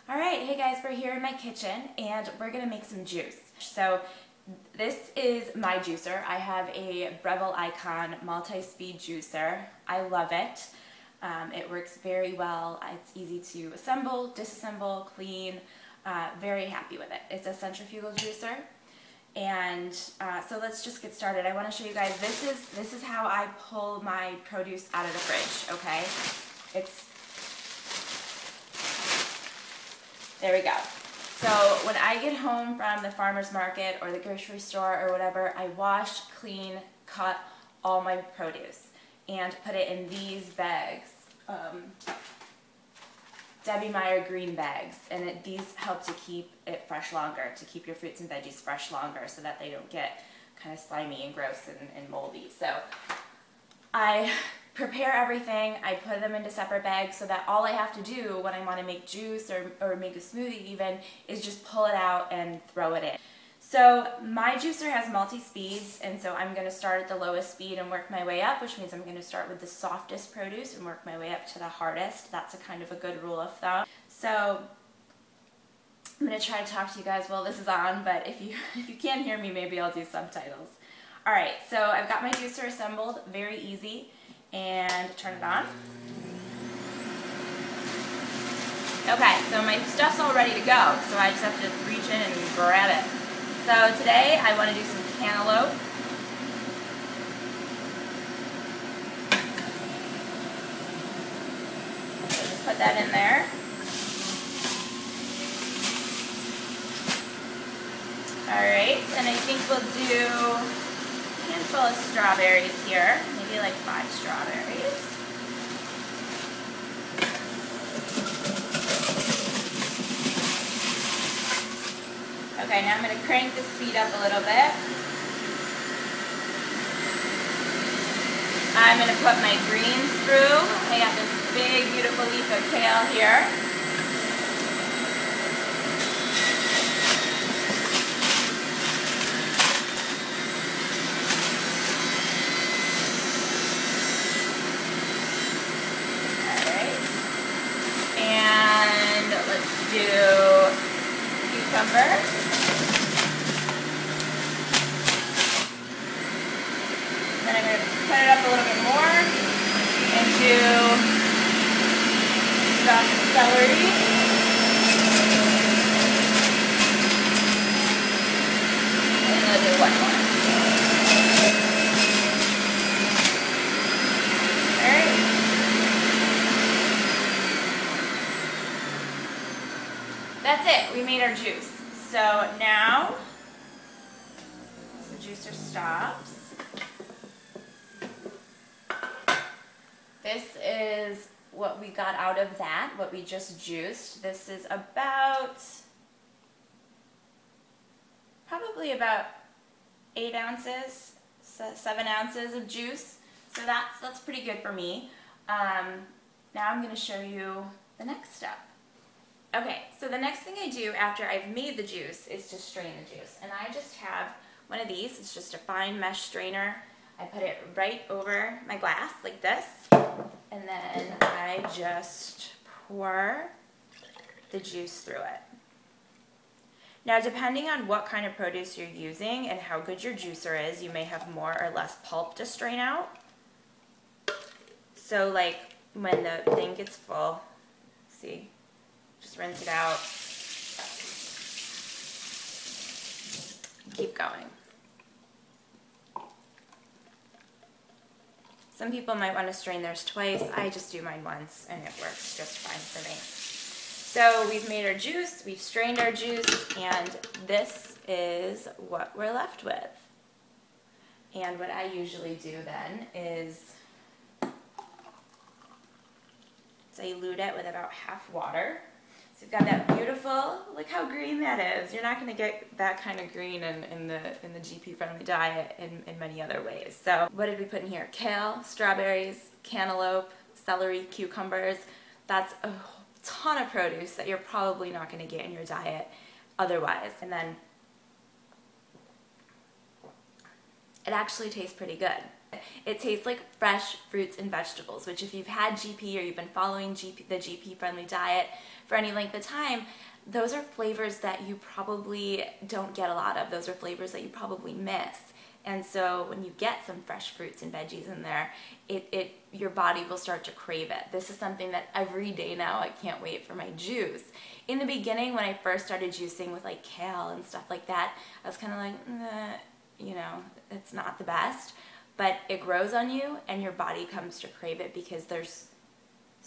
All right, hey guys, we're here in my kitchen and we're gonna make some juice. So this is my juicer. I have a Breville Icon multi-speed juicer. I love it. It works very well. It's easy to assemble, disassemble, clean. Very happy with it. It's a centrifugal juicer. And so let's just get started. I want to show you guys, this is how I pull my produce out of the fridge, okay? There we go. So when I get home from the farmer's market or the grocery store or whatever, I wash, clean, cut all my produce and put it in these bags. Debbie Meyer green bags, and these help to keep it fresh longer, to keep your fruits and veggies fresh longer so that they don't get kind of slimy and gross and moldy. So I prepare everything, I put them into separate bags so that all I have to do when I want to make juice or make a smoothie even is just pull it out and throw it in. So my juicer has multi-speeds, and so I'm going to start at the lowest speed and work my way up, which means I'm going to start with the softest produce and work my way up to the hardest. That's a kind of a good rule of thumb. So I'm going to try to talk to you guys while this is on, but if you can't hear me, maybe I'll do subtitles. Alright, so I've got my juicer assembled, very easy, and turn it on. Okay, so my stuff's all ready to go, so I just have to reach in and grab it. So today I want to do some cantaloupe. So just put that in there. Alright, and I think we'll do a handful of strawberries here, maybe like 5 strawberries. Okay, now I'm going to crank the speed up a little bit. I'm going to put my greens through. I got this big, beautiful leaf of kale here. Alright. And let's do cucumber. Then I'm going to cut it up a little bit more into some celery. And I'll do one more. Alright. That's it. We made our juice. So now, the juicer stops. This is what we got out of that, what we just juiced. This is probably about 8 ounces, 7 ounces of juice. So that's pretty good for me. Now I'm going to show you the next step. Okay, so the next thing I do after I've made the juice is to strain the juice. And I just have one of these. It's just a fine mesh strainer. I put it right over my glass like this, and then I just pour the juice through it. Now, depending on what kind of produce you're using and how good your juicer is, you may have more or less pulp to strain out. So like when the thing gets full, see, just rinse it out, keep going. Some people might want to strain theirs twice. I just do mine once, and it works just fine for me. So we've made our juice, we've strained our juice, and this is what we're left with. And what I usually do then is dilute it with about half water. So we've got that beautiful, look how green that is. You're not going to get that kind of green in the GP-friendly diet in many other ways. So what did we put in here? Kale, strawberries, cantaloupe, celery, cucumbers. That's a ton of produce that you're probably not going to get in your diet otherwise. And then it actually tastes pretty good. It tastes like fresh fruits and vegetables, which if you've had GP or you've been following the GP-friendly diet for any length of time, those are flavors that you probably don't get a lot of. Those are flavors that you probably miss. And so when you get some fresh fruits and veggies in there, your body will start to crave it. This is something that every day now I can't wait for my juice. In the beginning, when I first started juicing with like kale and stuff like that, I was kind of like, you know, it's not the best. But it grows on you and your body comes to crave it because there's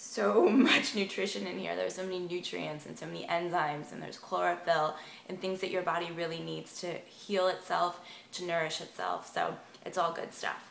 so much nutrition in here. There's so many nutrients and so many enzymes, and there's chlorophyll and things that your body really needs to heal itself, to nourish itself. So it's all good stuff.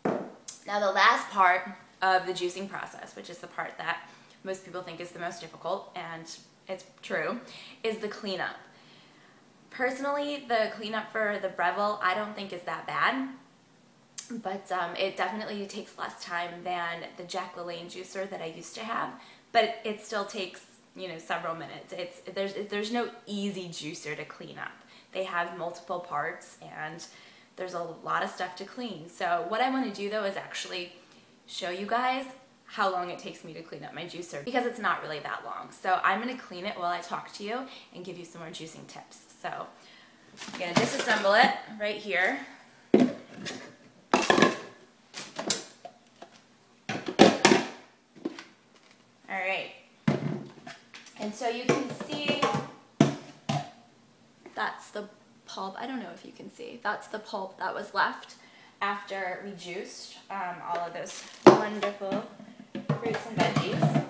Now the last part of the juicing process, which is the part that most people think is the most difficult, and it's true, is the cleanup. Personally, the cleanup for the Breville I don't think is that bad. But it definitely takes less time than the Jack LaLanne juicer that I used to have, but it still takes, you know, several minutes. There's no easy juicer to clean up. They have multiple parts and there's a lot of stuff to clean. So what I want to do though is actually show you guys how long it takes me to clean up my juicer, because it's not really that long. So I'm going to clean it while I talk to you and give you some more juicing tips. So I'm going to disassemble it right here. Alright, and so you can see that's the pulp. I don't know if you can see. That's the pulp that was left after we juiced all of those wonderful fruits and veggies.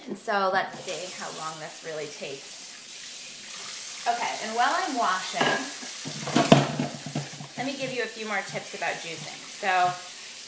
And so let's see how long this really takes. Okay, and while I'm washing, let me give you a few more tips about juicing. So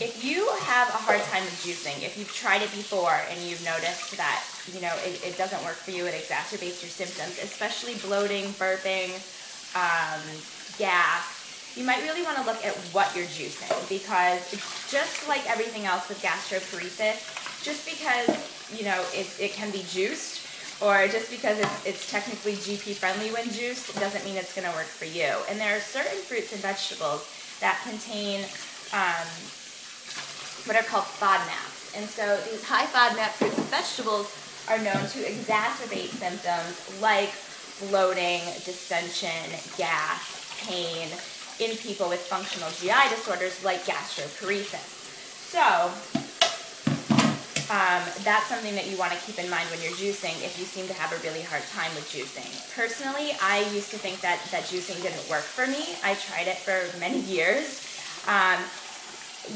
if you have a hard time with juicing, if you've tried it before and you've noticed that, you know, it doesn't work for you, it exacerbates your symptoms, especially bloating, burping, gas, you might really want to look at what you're juicing, because just like everything else with gastroparesis, just because, you know, it can be juiced, or just because it's technically GP friendly when juiced, doesn't mean it's going to work for you. And there are certain fruits and vegetables that contain what are called FODMAPs. And so these high FODMAP fruits and vegetables are known to exacerbate symptoms like bloating, distension, gas, pain in people with functional GI disorders like gastroparesis. So that's something that you want to keep in mind when you're juicing if you seem to have a really hard time with juicing. Personally, I used to think that juicing didn't work for me. I tried it for many years.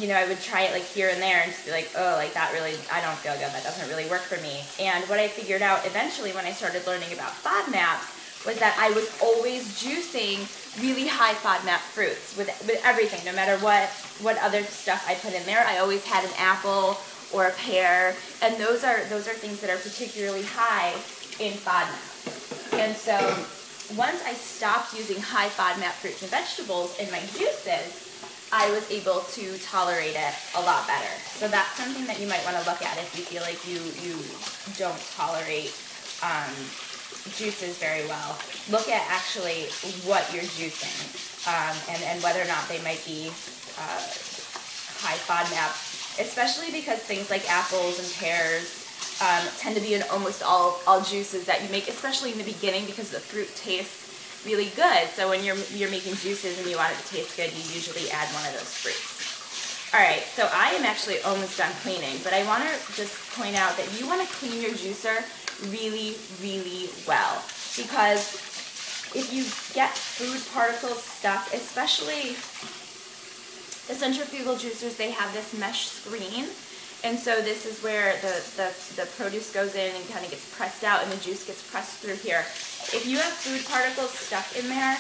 You know, I would try it like here and there and just be like, oh, like that really, I don't feel good, that doesn't really work for me. And what I figured out eventually when I started learning about FODMAPs was that I was always juicing really high FODMAP fruits with everything, no matter what other stuff I put in there. I always had an apple or a pear, and those are things that are particularly high in FODMAP. And so once I stopped using high FODMAP fruits and vegetables in my juices, I was able to tolerate it a lot better. So that's something that you might want to look at if you feel like you don't tolerate juices very well. Look at actually what you're juicing and whether or not they might be high FODMAP, especially because things like apples and pears tend to be in almost all juices that you make, especially in the beginning, because the fruit tastes really good. So when you're making juices and you want it to taste good, you usually add one of those fruits. Alright, so I am actually almost done cleaning, but I want to just point out that you want to clean your juicer really, really well, because if you get food particles stuck, especially the centrifugal juicers, they have this mesh screen, and so this is where the produce goes in and kind of gets pressed out and the juice gets pressed through here. If you have food particles stuck in there,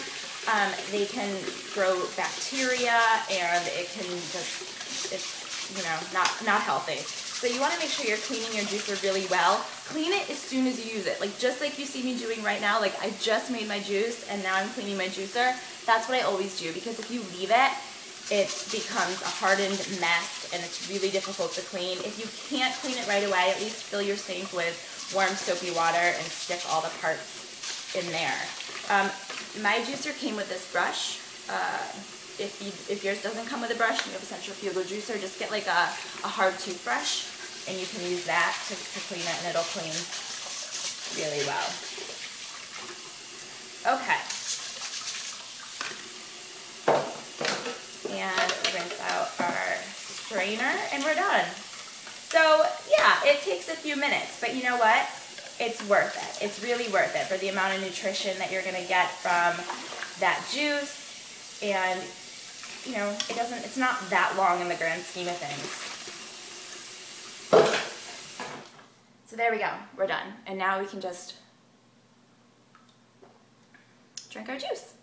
they can grow bacteria, and it can just, it's, you know, not healthy. So you want to make sure you're cleaning your juicer really well. Clean it as soon as you use it. Like just like you see me doing right now, like I just made my juice and now I'm cleaning my juicer. That's what I always do, because if you leave it, it becomes a hardened mess and it's really difficult to clean. If you can't clean it right away, at least fill your sink with warm soapy water and stick all the parts in there. My juicer came with this brush. if yours doesn't come with a brush and you have a centrifugal juicer, just get like a hard toothbrush, and you can use that to clean it, and it'll clean really well. Okay. And rinse out our strainer, and we're done. So yeah, it takes a few minutes, but you know what? It's worth it. It's really worth it for the amount of nutrition that you're going to get from that juice, and you know, it's not that long in the grand scheme of things. So there we go, we're done. And now we can just drink our juice.